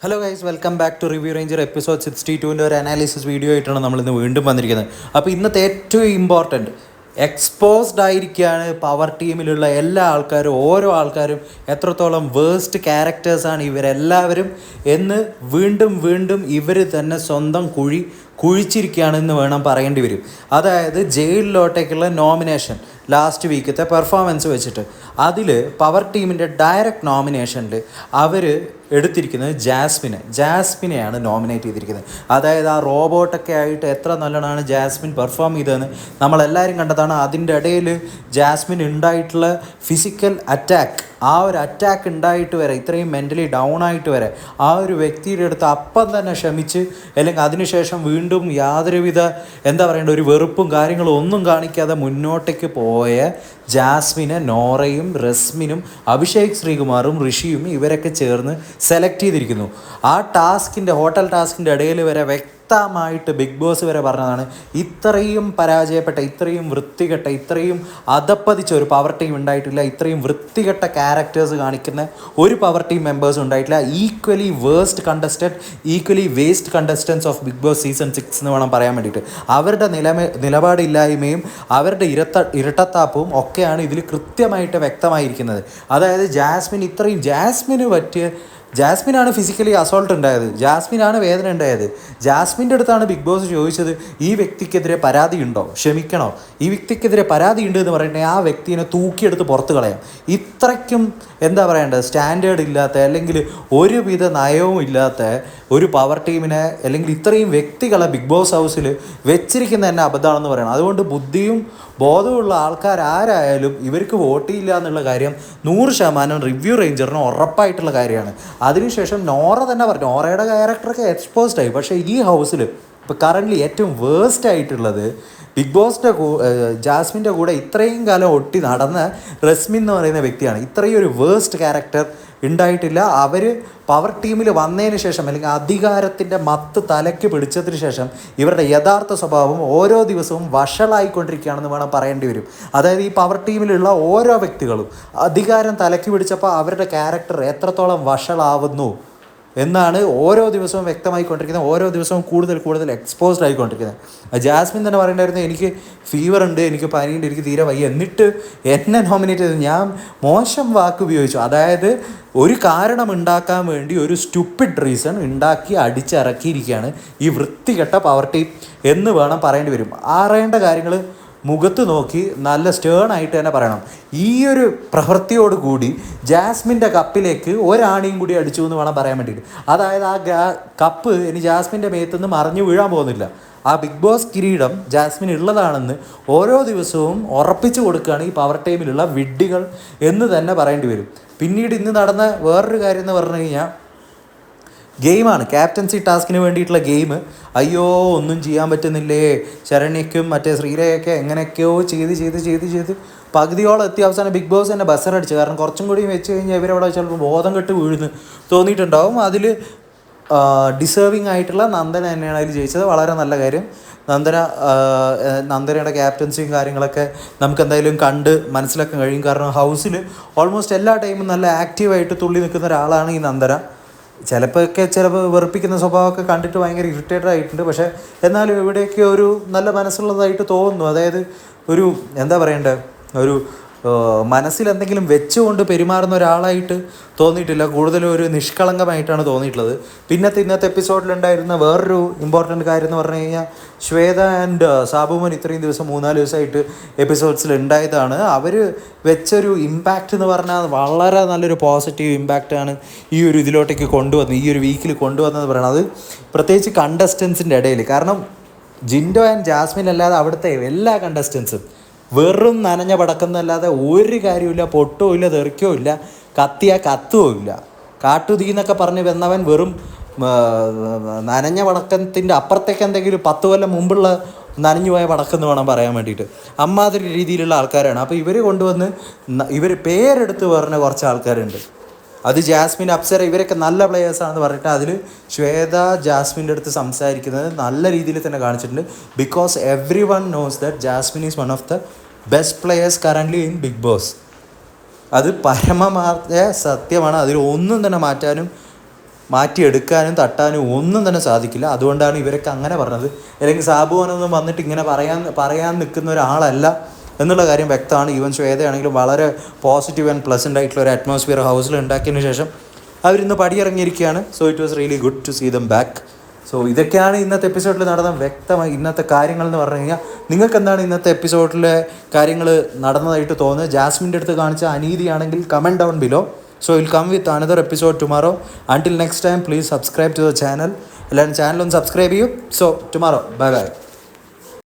Hello guys, welcome back to Review Ranger episode 62ൻ്റെ ഒരു analysis video ആയിട്ടാണ് നമ്മളിന്ന് വീണ്ടും വന്നിരിക്കുന്നത്. അപ്പോൾ ഇന്നത്തെ ഏറ്റവും ഇമ്പോർട്ടൻറ്റ് എക്സ്പോസ്ഡ് ആയിരിക്കുകയാണ് പവർ ടീമിലുള്ള എല്ലാ ആൾക്കാരും, ഓരോ ആൾക്കാരും എത്രത്തോളം വേസ്റ്റ് ക്യാരക്ടേഴ്സാണ് ഇവരെല്ലാവരും എന്ന് വീണ്ടും ഇവർ തന്നെ സ്വന്തം കുഴിച്ചിരിക്കുകയാണെന്ന് വേണം പറയേണ്ടി വരും. അതായത് ജയിലിലോട്ടേക്കുള്ള നോമിനേഷൻ ലാസ്റ്റ് വീക്കത്തെ പെർഫോമൻസ് വെച്ചിട്ട് അതിൽ പവർ ടീമിൻ്റെ ഡയറക്റ്റ് നോമിനേഷനിൽ അവർ എടുത്തിരിക്കുന്നത് ജാസ്മിനെയാണ് നോമിനേറ്റ് ചെയ്തിരിക്കുന്നത്. അതായത് ആ റോബോട്ടൊക്കെ ആയിട്ട് എത്ര നല്ലതാണ് ജാസ്മിൻ പെർഫോം ചെയ്തതെന്ന് നമ്മളെല്ലാവരും കണ്ടതാണ്. അതിൻ്റെ ഇടയിൽ ജാസ്മിൻ ഉണ്ടായിട്ടുള്ള ഫിസിക്കൽ അറ്റാക്ക്, ആ ഒരു അറ്റാക്ക് ഉണ്ടായിട്ട് വരെ, ഇത്രയും മെൻ്റലി ഡൗൺ ആയിട്ട് വരെ ആ ഒരു വ്യക്തിയുടെ അടുത്ത് അപ്പം തന്നെ ക്ഷമിച്ച്, അല്ലെങ്കിൽ അതിനുശേഷം വീണ്ടും യാതൊരുവിധ ഒരു വെറുപ്പും കാര്യങ്ങളും ഒന്നും കാണിക്കാതെ മുന്നോട്ടേക്ക് പോയ ജാസ്മിനെ നോറയും റസ്മിനും അഭിഷേക് ശ്രീകുമാറും ഋഷിയും ഇവരൊക്കെ ചേർന്ന് സെലക്ട് ചെയ്തിരിക്കുന്നു. ആ ഹോട്ടൽ ടാസ്കിൻ്റെ ഇടയിൽ വരെ വ്യക്തമായിട്ട് ബിഗ് ബോസ് വരെ പറഞ്ഞതാണ്, ഇത്രയും പരാജയപ്പെട്ട, ഇത്രയും വൃത്തികെട്ട, ഇത്രയും അധപ്പതിച്ച ഒരു പവർ ടീം ഉണ്ടായിട്ടില്ല, ഇത്രയും വൃത്തികെട്ട ക്യാരക്ടേഴ്സ് കാണിക്കുന്ന ഒരു പവർ ടീം മെമ്പേഴ്സ് ഉണ്ടായിട്ടില്ല. Equally waste contestants of Bigg Boss season 6 എന്ന് വേണം പറയാൻ വേണ്ടിയിട്ട്. അവരുടെ നിലപാടില്ലായ്മയും അവരുടെ ഇരട്ടത്താപ്പവും ഒക്കെയാണ് ഇതിൽ കൃത്യമായിട്ട് വ്യക്തമായിരിക്കുന്നത്. അതായത് ജാസ്മിനാണ് ഫിസിക്കലി അസോൾട്ട് ഉണ്ടായത്, ജാസ്മിനാണ് വേദന ഉണ്ടായത്. ജാസ്മിൻ്റെ അടുത്താണ് ബിഗ് ബോസ് ചോദിച്ചത്, ഈ വ്യക്തിക്കെതിരെ പരാതി ഉണ്ടോ, ക്ഷമിക്കണോ, ഈ വ്യക്തിക്കെതിരെ പരാതി ഉണ്ട് എന്ന് പറഞ്ഞിട്ടുണ്ടെങ്കിൽ ആ വ്യക്തിനെ തൂക്കിയെടുത്ത് പുറത്ത് കളയാം. ഇത്രയ്ക്കും സ്റ്റാൻഡേർഡ് ഇല്ലാത്ത, അല്ലെങ്കിൽ ഒരുവിധ നയവും ഇല്ലാത്ത ഒരു പവർ ടീമിനെ, അല്ലെങ്കിൽ ഇത്രയും വ്യക്തികളെ ബിഗ് ബോസ് ഹൗസിൽ വെച്ചിരിക്കുന്ന തന്നെ അബദ്ധമാണെന്ന് പറയണം. അതുകൊണ്ട് ബുദ്ധിയും ബോധമുള്ള ആൾക്കാരായാലും ഇവർക്ക് വോട്ട് ചെയ്യില്ല എന്നുള്ള കാര്യം 100% റിവ്യൂ റേഞ്ചറിന് ഉറപ്പായിട്ടുള്ള കാര്യമാണ്. അതിനുശേഷം നോറ തന്നെ പറഞ്ഞു, നോറയുടെ ക്യാരക്ടറൊക്കെ എക്സ്പോസ്ഡ് ആയി. പക്ഷേ ഈ ഹൗസിൽ ഇപ്പോൾ കറൻ്റ്ലി ഏറ്റവും വേസ്റ്റ് ആയിട്ടുള്ളത് ബിഗ് ബോസിൻ്റെ ജാസ്മിൻ്റെ കൂടെ ഇത്രയും കാലം ഒട്ടി നടന്ന റസ്മിൻ എന്ന് പറയുന്ന വ്യക്തിയാണ്. ഇത്രയും ഒരു വേസ്റ്റ് ക്യാരക്ടർ ഉണ്ടായിട്ടില്ല. അവർ പവർ ടീമിൽ വന്നതിന് ശേഷം, അല്ലെങ്കിൽ അധികാരത്തിൻ്റെ മത്ത് തലയ്ക്ക് പിടിച്ചതിന് ശേഷം ഇവരുടെ യഥാർത്ഥ സ്വഭാവം ഓരോ ദിവസവും വഷളായിക്കൊണ്ടിരിക്കുകയാണെന്ന് വേണം പറയേണ്ടി വരും. അതായത് ഈ പവർ ടീമിലുള്ള ഓരോ വ്യക്തികളും അധികാരം തലയ്ക്ക് പിടിച്ചപ്പോൾ അവരുടെ ക്യാരക്ടർ എത്രത്തോളം വഷളാവുന്നു എന്നാണ് ഓരോ ദിവസവും വ്യക്തമായിക്കൊണ്ടിരിക്കുന്നത്, ഓരോ ദിവസവും കൂടുതൽ എക്സ്പോസ്ഡ് ആയിക്കൊണ്ടിരിക്കുന്നത്. ജാസ്മിൻ തന്നെ പറയേണ്ടായിരുന്നു, എനിക്ക് ഫീവർ ഉണ്ട്, എനിക്ക് പനിയുണ്ട്, എനിക്ക് തീരെ വയ്യ, എന്നിട്ട് എന്നെ നോമിനേറ്റ് ചെയ്ത് ഞാൻ മോശം വാക്ക് ഉപയോഗിച്ചു. അതായത് ഒരു കാരണം ഉണ്ടാക്കാൻ വേണ്ടി ഒരു സ്റ്റുപ്പിഡ് റീസൺ ഉണ്ടാക്കി അടിച്ചിറക്കിയിരിക്കുകയാണ് ഈ വൃത്തികെട്ട പവർ ടീം എന്ന് വേണം പറയേണ്ടി വരും. അറിയേണ്ട കാര്യങ്ങൾ മുഖത്ത് നോക്കി നല്ല സ്റ്റേണായിട്ട് തന്നെ പറയണം. ഈ ഒരു പ്രവൃത്തിയോടുകൂടി ജാസ്മിൻ്റെ കപ്പിലേക്ക് ഒരാണിയും കൂടി അടിച്ചു എന്ന് വേണം പറയാൻ വേണ്ടിയിട്ട്. അതായത് ആ കപ്പ് ഇനി ജാസ്മിൻ്റെ മേത്തുനിന്ന് മറിഞ്ഞു വീഴാൻ പോകുന്നില്ല. ആ ബിഗ് ബോസ് കിരീടം ജാസ്മിൻ ഉള്ളതാണെന്ന് ഓരോ ദിവസവും ഉറപ്പിച്ചു കൊടുക്കുകയാണ് ഈ പവർ ടീമിലുള്ള വിഡ്ഢികൾ എന്ന് തന്നെ പറയേണ്ടി വരും. പിന്നീട് ഇന്ന് നടന്ന വേറൊരു കാര്യം എന്ന് പറഞ്ഞു കഴിഞ്ഞാൽ ഗെയിമാണ്, ക്യാപ്റ്റൻസി ടാസ്കിന് വേണ്ടിയിട്ടുള്ള ഗെയിം. അയ്യോ ഒന്നും ചെയ്യാൻ പറ്റുന്നില്ലേ, ശരണ്യയ്ക്കും മറ്റേ ശ്രീലയൊക്കെ എങ്ങനെയൊക്കെയോ ചെയ്ത് പകുതിയോളം എത്തി അവസാനം ബിഗ് ബോസ് തന്നെ ബസറടിച്ചു. കാരണം കുറച്ചും കൂടി വെച്ച് കഴിഞ്ഞാൽ ഇവരവിടെ ചിലപ്പോൾ ബോധം കെട്ട് വീഴുന്നു തോന്നിയിട്ടുണ്ടാവും. അതിൽ ഡിസേർവിങ് ആയിട്ടുള്ള നന്ദന തന്നെയാണ് അതിൽ ജയിച്ചത്. വളരെ നല്ല കാര്യം. നന്ദനയുടെ ക്യാപ്റ്റൻസിയും കാര്യങ്ങളൊക്കെ നമുക്ക് എന്തായാലും കണ്ട് മനസ്സിലാക്കാൻ കഴിയും. കാരണം ഹൗസിൽ ഓൾമോസ്റ്റ് എല്ലാ ടൈമും നല്ല ആക്റ്റീവായിട്ട് തുള്ളി നിൽക്കുന്ന ഒരാളാണ് ഈ നന്ദന. ചിലപ്പോൾ വെറുപ്പിക്കുന്ന സ്വഭാവമൊക്കെ കണ്ടിട്ട് ഭയങ്കര ഇറിറ്റേറ്റഡ് ആയിട്ടുണ്ട്. പക്ഷേ എന്നാലും ഇവിടെയൊക്കെ ഒരു നല്ല മനസ്സുള്ളതായിട്ട് തോന്നുന്നു. അതായത് ഒരു ഒരു മനസ്സിൽ എന്തെങ്കിലും വെച്ചുകൊണ്ട് പെരുമാറുന്ന ഒരാളായിട്ട് തോന്നിയിട്ടില്ല, കൂടുതലും ഒരു നിഷ്കളങ്കമായിട്ടാണ് തോന്നിയിട്ടുള്ളത്. ഇന്നത്തെ എപ്പിസോഡിലുണ്ടായിരുന്ന വേറൊരു ഇമ്പോർട്ടൻറ്റ് കാര്യം എന്ന് പറഞ്ഞു കഴിഞ്ഞാൽ ശ്വേത ആൻഡ് സാബുമോൻ ഇത്രയും ദിവസം 3-4 ദിവസമായിട്ട് എപ്പിസോഡ്സിൽ ഉണ്ടായതാണ്. അവർ വെച്ചൊരു ഇമ്പാക്റ്റ് എന്ന് പറഞ്ഞാൽ വളരെ നല്ലൊരു പോസിറ്റീവ് ഇമ്പാക്റ്റാണ് ഈ ഒരു ഇതിലോട്ടേക്ക് കൊണ്ടുവന്നത്, ഈ ഒരു വീക്കിൽ കൊണ്ടുവന്നത് പറയണത്. പ്രത്യേകിച്ച് കണ്ടസ്റ്റൻസിൻ്റെ ഇടയിൽ. കാരണം ജിൻഡോ ആൻഡ് ജാസ്മിൻ അല്ലാതെ അവിടുത്തെ എല്ലാ കണ്ടസ്റ്റൻസും വെറും നനഞ്ഞ പടക്കുന്നല്ലാതെ ഒരു കാര്യമില്ല, പൊട്ടോ ഇല്ല, തെറിക്കോ ഇല്ല, കത്തുവോ ഇല്ല. കാട്ടുതീ എന്നൊക്കെ പറഞ്ഞ് വന്നവൻ വെറും നനഞ്ഞ പടക്കത്തിൻ്റെ അപ്പുറത്തേക്ക് എന്തെങ്കിലും 10 കൊല്ലം മുമ്പുള്ള നനഞ്ഞു പോയ പടക്കെന്ന് വേണം പറയാൻ വേണ്ടിയിട്ട്. അമ്മാതിരി രീതിയിലുള്ള ആൾക്കാരാണ്. അപ്പോൾ ഇവർ കൊണ്ടുവന്ന് ഇവർ പേരെടുത്ത് പറഞ്ഞ കുറച്ച് ആൾക്കാരുണ്ട്. അത് ജാസ്മിൻ, അപ്സര ഇവരൊക്കെ നല്ല പ്ലെയേഴ്സാണെന്ന് പറഞ്ഞിട്ട് അതിൽ ശ്വേത ജാസ്മിൻ്റെ അടുത്ത് സംസാരിക്കുന്നത് നല്ല രീതിയിൽ തന്നെ കാണിച്ചിട്ടുണ്ട്. Because everyone knows that Jasmine is one of the best players currently in Bigg Boss. അത് പരമമായ സത്യമാണ്. അതിൽ ഒന്നും തന്നെ മാറ്റാനും മാറ്റിയെടുക്കാനും തട്ടാനും ഒന്നും തന്നെ സാധിക്കില്ല. അതുകൊണ്ടാണ് ഇവരൊക്കെ അങ്ങനെ പറഞ്ഞത്. അല്ലെങ്കിൽ സാബുവാനൊന്നും വന്നിട്ട് ഇങ്ങനെ പറയാൻ നിൽക്കുന്ന ഒരാളല്ല എന്നുള്ള കാര്യം വ്യക്തമാണ്. ഈവൻ ശ്വേതയാണെങ്കിലും വളരെ പോസിറ്റീവ് ആൻഡ് പ്ലസൻ്റ് ആയിട്ടുള്ള ഒരു അറ്റ്മോസ്ഫിയർ ഹൗസിൽ ഉണ്ടാക്കിയതിന് ശേഷം അവരിന്ന് പടിയിറങ്ങിയിരിക്കുകയാണ്. So it was really good to see them back. So ഇതൊക്കെയാണ് ഇന്നത്തെ എപ്പിസോഡിൽ നടന്ന വ്യക്തമായി ഇന്നത്തെ കാര്യങ്ങൾ എന്ന് പറഞ്ഞു കഴിഞ്ഞാൽ. നിങ്ങൾക്ക് എന്താണ് ഇന്നത്തെ എപ്പിസോഡിലെ കാര്യങ്ങൾ നടന്നതായിട്ട് തോന്നുന്നത്? ജാസ്മിൻ്റെ അടുത്ത് കാണിച്ച അനീതിയാണെങ്കിൽ comment down below. So we'll come with another episode tomorrow. Until next time, please subscribe to the channel. എല്ലാവരും ചാനൽ ഒന്ന് സബ്സ്ക്രൈബ് ചെയ്യൂ. So tomorrow, bye bye.